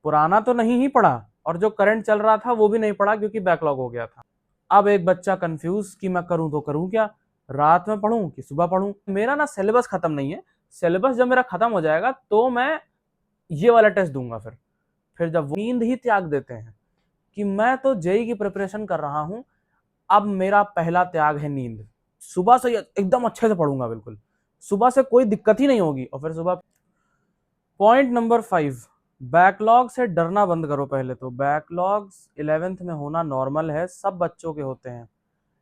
पुराना तो नहीं ही पढ़ा और जो करंट चल रहा था वो भी नहीं पढ़ा क्योंकि बैकलॉग हो गया था। अब एक बच्चा कंफ्यूज कि मैं करूं तो करूं क्या, रात में पढ़ूं कि सुबह पढ़ूं। मेरा ना सिलेबस खत्म नहीं है, सिलेबस जब मेरा खत्म हो जाएगा तो मैं ये वाला टेस्ट दूंगा। फिर जब वो नींद ही त्याग देते हैं कि मैं तो जेई की प्रिपरेशन कर रहा हूं, अब मेरा पहला त्याग है नींद। सुबह से एकदम अच्छे से पढ़ूंगा, बिल्कुल सुबह से कोई दिक्कत ही नहीं होगी। और फिर सुबह पॉइंट नंबर 5, बैकलॉग से डरना बंद करो। पहले तो बैकलॉग्स 11th में होना नॉर्मल है, सब बच्चों के होते हैं,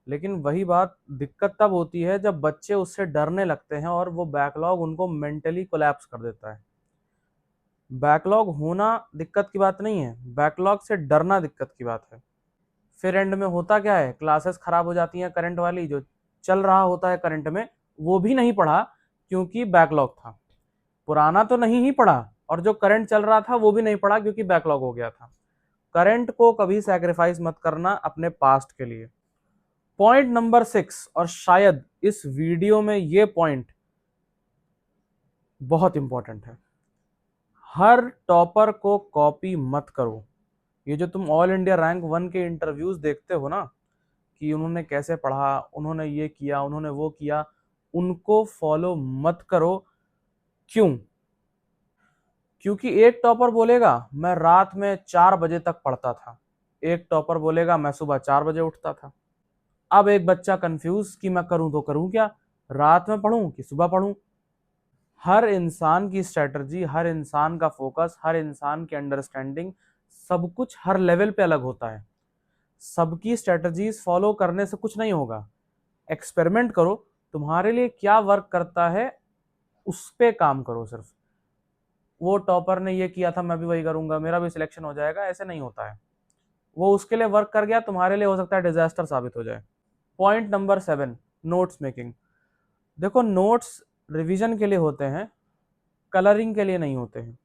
लेकिन वही बात दिक्कत तब होती है जब बच्चे उससे डरने लगते हैं और वो बैकलॉग उनको मेंटली कोलैप्स कर देता है। बैकलॉग होना दिक्कत की बात नहीं है, बैकलॉग से डरना दिक्कत की बात है। फिर एंड में होता क्या है, क्लासेस खराब हो जाती हैं, करंट वाली जो चल रहा होता है करंट में वो भी नहीं पढ़ा क्योंकि बैकलॉग था। पुराना तो नहीं ही पढ़ा और जो करंट चल रहा था वो भी नहीं पढ़ा क्योंकि बैकलॉग हो गया था। करंट को कभी सैक्रिफाइस मत करना अपने पास्ट के लिए। पॉइंट नंबर 6, और शायद इस वीडियो में ये पॉइंट बहुत इंपॉर्टेंट है, हर टॉपर को कॉपी मत करो। ये जो तुम ऑल इंडिया रैंक 1 के इंटरव्यूज देखते हो ना कि उन्होंने कैसे पढ़ा, उन्होंने ये किया, उन्होंने वो किया, उनको फॉलो मत करो। क्यों? क्योंकि एक टॉपर बोलेगा मैं रात में 4 बजे तक पढ़ता था, एक टॉपर बोलेगा मैं सुबह 4 बजे उठता था। अब एक बच्चा कंफ्यूज कि मैं करूं तो करूं क्या, रात में पढ़ूं कि सुबह पढ़ूं। हर इंसान की स्ट्रेटजी, हर इंसान का फोकस, हर इंसान की अंडरस्टैंडिंग, सब कुछ हर लेवल पे अलग होता है। सबकी स्ट्रेटजीज फॉलो करने से कुछ नहीं होगा। एक्सपेरिमेंट करो, तुम्हारे लिए क्या वर्क करता है उस पे काम करो। सिर्फ वो टॉपर ने ये किया था मैं भी वही करूंगा, मेरा भी सिलेक्शन हो जाएगा, ऐसे नहीं होता है। वो उसके लिए वर्क कर गया, तुम्हारे लिए हो सकता है डिजास्टर साबित हो जाए। Point number 7, notes making. देखो, नोट्स रिवीजन के लिए होते हैं, कलरिंग के लिए नहीं होते हैं।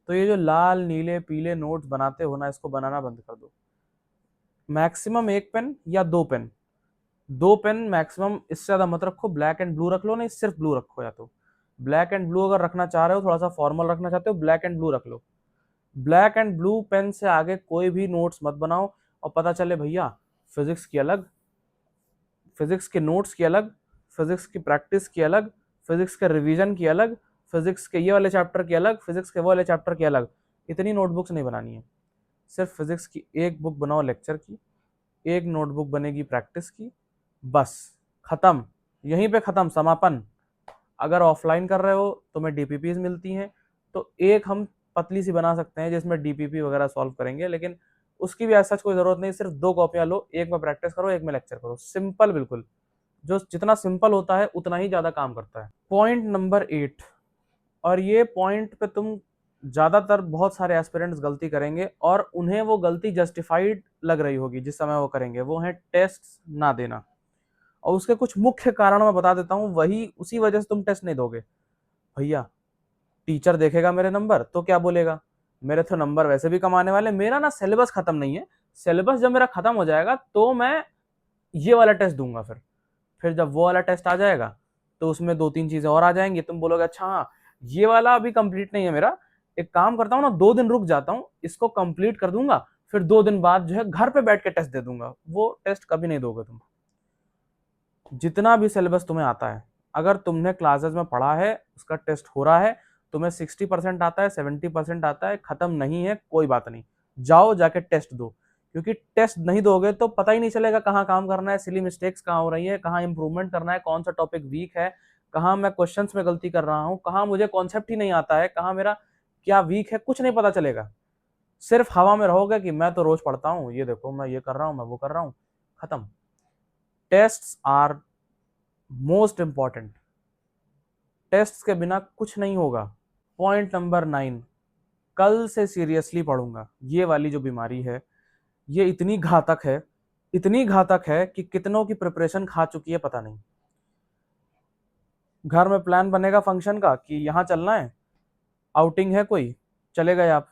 तो ये जो लाल नीले पीले नोट्स बनाते हो ना, इसको बनाना बंद कर दो। मैक्सिमम एक पेन या दो पेन, दो पेन मैक्सिमम, इससे ज्यादा मत रखो। ब्लैक एंड ब्लू रख लो, नहीं सिर्फ ब्लू रखो। या तो ब्लैक एंड ब्लू अगर रखना चाह रहे हो, थोड़ा सा फॉर्मल रखना चाहते हो, ब्लैक एंड ब्लू रख लो। ब्लैक एंड ब्लू पेन से आगे कोई भी नोट्स मत बनाओ। और पता चले भैया फिजिक्स की अलग, फिजिक्स के नोट्स की अलग, फिजिक्स की प्रैक्टिस की अलग, फिजिक्स के रिवीजन की अलग, फिजिक्स के ये वाले चैप्टर की अलग, फिजिक्स के वो वाले चैप्टर की अलग। इतनी नोटबुक्स नहीं बनानी है। सिर्फ फिजिक्स की एक बुक बनाओ लेक्चर की, एक नोटबुक बनेगी प्रैक्टिस की, बस खत्म। यहीं पे खत्म, समापन। अगर ऑफलाइन कर रहे हो तुम्हें डीपीपीज मिलती हैं, तो एक हम पतली सी बना सकते हैं जिसमें डीपीपी वगैरह सॉल्व करेंगे, लेकिन उसकी भी ऐसा कोई जरूरत नहीं। सिर्फ दो कॉपियां लो, एक में प्रैक्टिस करो, एक में लेक्चर करो। सिंपल, बिल्कुल। जो जितना सिंपल होता है उतना ही ज्यादा काम करता है। पॉइंट नंबर 8, और ये पॉइंट पे तुम ज्यादातर बहुत सारे एस्पिरेंट्स गलती करेंगे और उन्हें वो गलती जस्टिफाइड लग रही होगी जिस समय वो करेंगे, वो है टेस्ट ना देना। और उसके कुछ मुख्य कारण मैं बता देता हूं, वही उसी वजह से तुम टेस्ट नहीं दोगे। भैया टीचर देखेगा मेरे नंबर तो क्या बोलेगा, मेरे तो नंबर वैसे भी कमाने वाले, मेरा ना सिलेबस खत्म नहीं है, सिलेबस जब मेरा खत्म हो जाएगा तो मैं ये वाला टेस्ट दूंगा। फिर जब वो वाला टेस्ट आ जाएगा तो उसमें 2-3 चीजें और आ जाएंगी, तुम बोलोगे अच्छा हाँ ये वाला अभी कंप्लीट नहीं है मेरा, एक काम करता हूँ ना 2 दिन रुक जाता हूँ, इसको कंप्लीट कर दूंगा, फिर 2 दिन बाद जो है घर पे बैठ के टेस्ट दे दूंगा। वो टेस्ट कभी नहीं दोगे तुम। जितना भी सिलेबस तुम्हें आता है, अगर तुमने क्लासेस में पढ़ा है, उसका टेस्ट हो रहा है, तुम्हें 60% आता है, 70% आता है, खत्म नहीं है, कोई बात नहीं, जाओ जाके टेस्ट दो। क्योंकि टेस्ट नहीं दोगे तो पता ही नहीं चलेगा कहाँ काम करना है, सिली मिस्टेक्स कहाँ हो रही है, कहाँ इंप्रूवमेंट करना है, कौन सा टॉपिक वीक है, कहाँ मैं क्वेश्चंस में गलती कर रहा हूँ, कहाँ मुझे कॉन्सेप्ट ही नहीं आता है, कहाँ मेरा क्या वीक है, कुछ नहीं पता चलेगा। सिर्फ हवा में रहोगे कि मैं तो रोज पढ़ता हूँ, ये देखो मैं ये कर रहा हूँ, मैं वो कर रहा हूँ, खत्म। Tests are most important, test के बिना कुछ नहीं होगा। पॉइंट नंबर 9, कल से सीरियसली पढ़ूंगा। ये वाली जो बीमारी है ये इतनी घातक है, इतनी घातक है कि कितनों की प्रिपरेशन खा चुकी है पता नहीं। घर में प्लान बनेगा फंक्शन का कि यहाँ चलना है, आउटिंग है कोई, चले गए आप।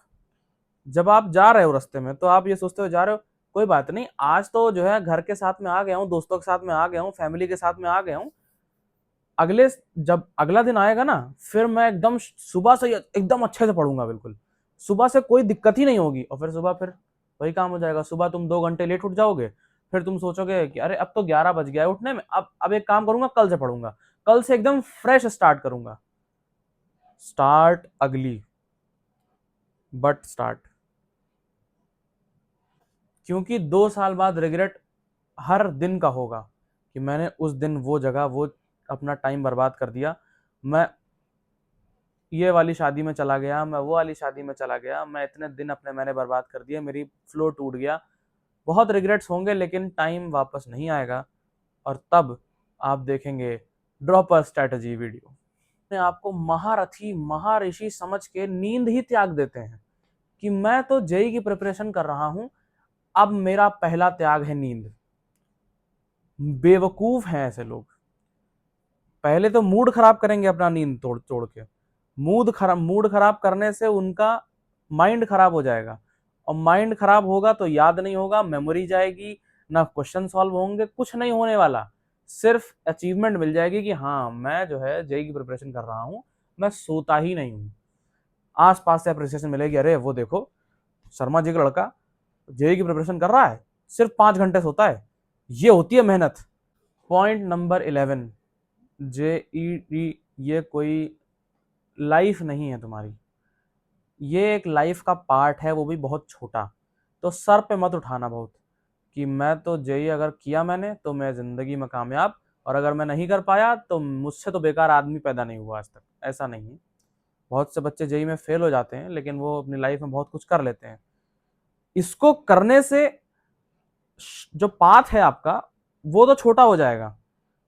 जब आप जा रहे हो रास्ते में तो आप ये सोचते हो जा रहे हो कोई बात नहीं, आज तो जो है घर के साथ में आ गया हूँ, दोस्तों के साथ में आ गया हूँ, फैमिली के साथ में आ गया हूँ, जब अगला दिन आएगा ना फिर मैं एकदम सुबह से एकदम अच्छे से पढ़ूंगा, बिल्कुल सुबह से कोई दिक्कत ही नहीं होगी, और फिर सुबह फिर वही काम हो जाएगा। सुबह तुम 2 घंटे लेट उठ जाओगे, फिर तुम सोचोगे कि अरे अब तो 11 बज गया है उठने में, अब एक काम करूंगा, कल से पढ़ूंगा, कल से एकदम फ्रेश स्टार्ट करूंगा। स्टार्ट अगली, बट स्टार्ट। क्योंकि 2 साल बाद रिग्रेट हर दिन का होगा कि मैंने उस दिन वो जगह वो अपना टाइम बर्बाद कर दिया, मैं ये वाली शादी में चला गया, मैं वो वाली शादी में चला गया, मैं इतने दिन अपने मैंने बर्बाद कर दिए, मेरी फ्लो टूट गया। बहुत रिग्रेट्स होंगे, लेकिन टाइम वापस नहीं आएगा, और तब आप देखेंगे ड्रॉपर स्ट्रैटेजी वीडियो। अपने आपको महारथी महाऋषि समझ के नींद ही त्याग देते हैं कि मैं तो जेई की प्रिपरेशन कर रहा हूं, अब मेरा पहला त्याग है नींद। बेवकूफ हैं ऐसे लोग। पहले तो मूड खराब करेंगे अपना, नींद तोड़ तोड़ के। मूड खराब करने से उनका माइंड खराब हो जाएगा, और माइंड खराब होगा तो याद नहीं होगा, मेमोरी जाएगी, ना क्वेश्चन सॉल्व होंगे, कुछ नहीं होने वाला। सिर्फ अचीवमेंट मिल जाएगी कि हाँ मैं जो है जेई की प्रिपरेशन कर रहा हूँ, मैं सोता ही नहीं हूँ। आस पास से अप्रिसिएशन मिलेगी, अरे वो देखो शर्मा जी का लड़का जेई की प्रिपरेशन कर रहा है, सिर्फ 5 घंटे सोता है, ये होती है मेहनत। पॉइंट नंबर 11, जेईई ये कोई लाइफ नहीं है तुम्हारी, ये एक लाइफ का पार्ट है, वो भी बहुत छोटा। तो सर पे मत उठाना बहुत कि मैं तो जेई अगर किया मैंने तो मैं जिंदगी में कामयाब, और अगर मैं नहीं कर पाया तो मुझसे तो बेकार आदमी पैदा नहीं हुआ आज तक। ऐसा नहीं है। बहुत से बच्चे जेई में फेल हो जाते हैं, लेकिन वो अपनी लाइफ में बहुत कुछ कर लेते हैं। इसको करने से जो पाथ है आपका वो तो छोटा हो जाएगा,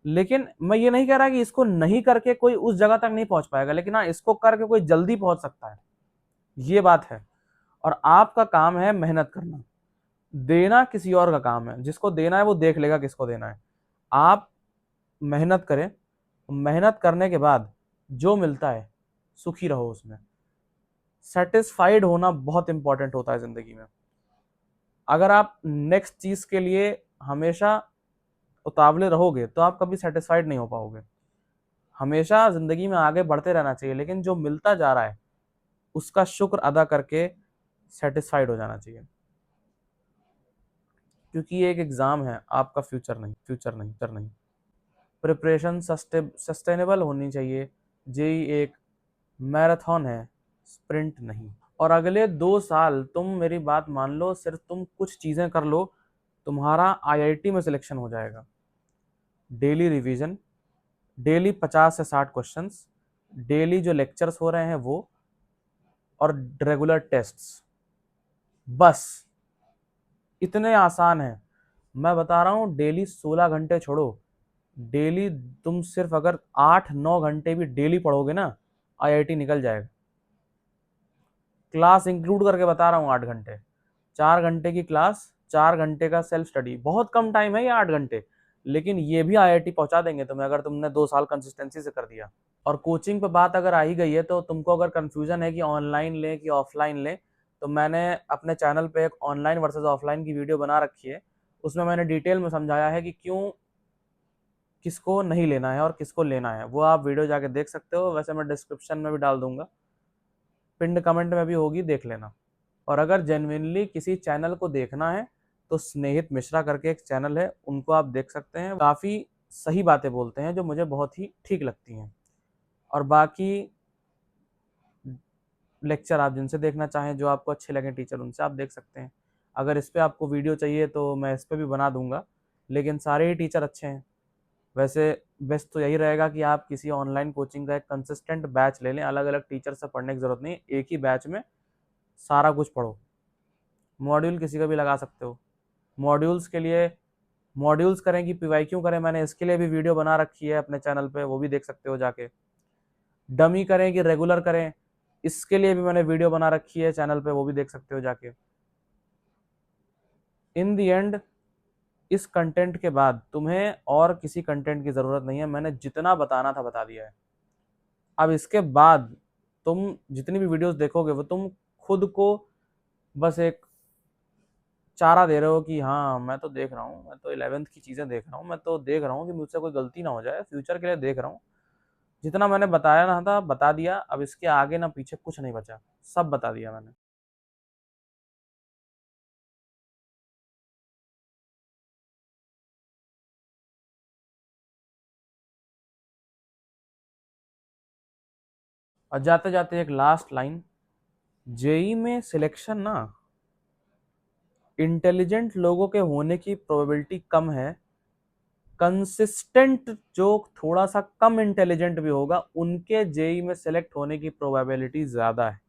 लेकिन मैं ये नहीं कह रहा कि इसको नहीं करके कोई उस जगह तक नहीं पहुंच पाएगा, लेकिन हाँ इसको करके कोई जल्दी पहुंच सकता है, ये बात है। और आपका काम है मेहनत करना, देना किसी और का काम है, जिसको देना है वो देख लेगा किसको देना है। आप मेहनत करें, मेहनत करने के बाद जो मिलता है सुखी रहो उसमें। सेटिस्फाइड होना बहुत इंपॉर्टेंट होता है जिंदगी में। अगर आप नेक्स्ट चीज के लिए हमेशा उतावले रहोगे तो आप कभी सेटिस्फाइड नहीं हो पाओगे। हमेशा जिंदगी में आगे बढ़ते रहना चाहिए, लेकिन जो मिलता जा रहा है उसका शुक्र अदा करके सेटिस्फाइड हो जाना चाहिए। क्योंकि ये एक एग्जाम है, आपका फ्यूचर नहीं, फ्यूचर नहीं। प्रिपरेशन सस्टेनेबल होनी चाहिए। जेई एक मैराथन है, स्प्रिंट नहीं। और अगले 2 साल तुम मेरी बात मान लो, सिर्फ तुम कुछ चीजें कर लो, तुम्हारा आईआईटी में सिलेक्शन हो जाएगा। डेली रिवीजन, डेली 50 से 60 क्वेश्चंस, डेली जो लेक्चर्स हो रहे हैं वो, और रेगुलर टेस्ट्स, बस इतने आसान है। मैं बता रहा हूँ, डेली 16 घंटे छोड़ो, डेली तुम सिर्फ अगर 8-9 घंटे भी डेली पढ़ोगे ना, आईआईटी निकल जाएगा। क्लास इंक्लूड करके बता रहा हूँ, 8 घंटे, 4 घंटे की क्लास, 4 घंटे का सेल्फ स्टडी, बहुत कम टाइम है ये 8 घंटे, लेकिन ये भी आईआईटी पहुंचा देंगे तुम्हें अगर तुमने 2 साल कंसिस्टेंसी से कर दिया। और कोचिंग पे बात अगर आ ही गई है, तो तुमको अगर कंफ्यूजन है कि ऑनलाइन लें कि ऑफलाइन लें, तो मैंने अपने चैनल पे एक ऑनलाइन वर्सेस ऑफलाइन की वीडियो बना रखी है। उसमें मैंने डिटेल में समझाया है कि क्यों किसको नहीं लेना है और किसको लेना है। वो आप वीडियो जाके देख सकते हो, वैसे मैं डिस्क्रिप्शन में भी डाल दूंगा, पिंड कमेंट में भी होगी, देख लेना। और अगर जेन्युइनली किसी चैनल को देखना है तो स्नेहित मिश्रा करके एक चैनल है, उनको आप देख सकते हैं। काफ़ी सही बातें बोलते हैं जो मुझे बहुत ही ठीक लगती हैं। और बाकी लेक्चर आप जिनसे देखना चाहें, जो आपको अच्छे लगे टीचर, उनसे आप देख सकते हैं। अगर इस पर आपको वीडियो चाहिए तो मैं इस पर भी बना दूंगा, लेकिन सारे ही टीचर अच्छे हैं। वैसे बेस्ट तो यही रहेगा कि आप किसी ऑनलाइन कोचिंग का एक कंसिस्टेंट बैच ले लें, अलग अलग टीचर से पढ़ने की ज़रूरत नहीं, एक ही बैच में सारा कुछ पढ़ो। मॉड्यूल किसी का भी लगा सकते हो। मॉड्यूल्स के लिए मॉड्यूल्स करें कि पीवाई क्यों करें, मैंने इसके लिए भी वीडियो बना रखी है अपने चैनल पे, वो भी देख सकते हो जाके। डमी करें कि रेगुलर करें, इसके लिए भी मैंने वीडियो बना रखी है चैनल पे, वो भी देख सकते हो जाके। इन दी एंड इस कंटेंट के बाद तुम्हें और किसी कंटेंट की ज़रूरत नहीं है, मैंने जितना बताना था बता दिया है। अब इसके बाद तुम जितनी भी वीडियोस देखोगे वो तुम खुद को बस एक चारा दे रहे हो कि हाँ मैं तो देख रहा हूँ, मैं तो 11th की चीज़ें देख रहा हूँ, मैं तो देख रहा हूँ कि मुझसे कोई गलती ना हो जाए, फ्यूचर के लिए देख रहा हूँ। जितना मैंने बताया ना था बता दिया, अब इसके आगे ना पीछे कुछ नहीं बचा, सब बता दिया मैंने। और जाते जाते एक लास्ट लाइन, जेई में सिलेक्शन ना इंटेलिजेंट लोगों के होने की प्रोबेबिलिटी कम है, कंसिस्टेंट जो थोड़ा सा कम इंटेलिजेंट भी होगा उनके जेई में सेलेक्ट होने की प्रोबेबिलिटी ज्यादा है।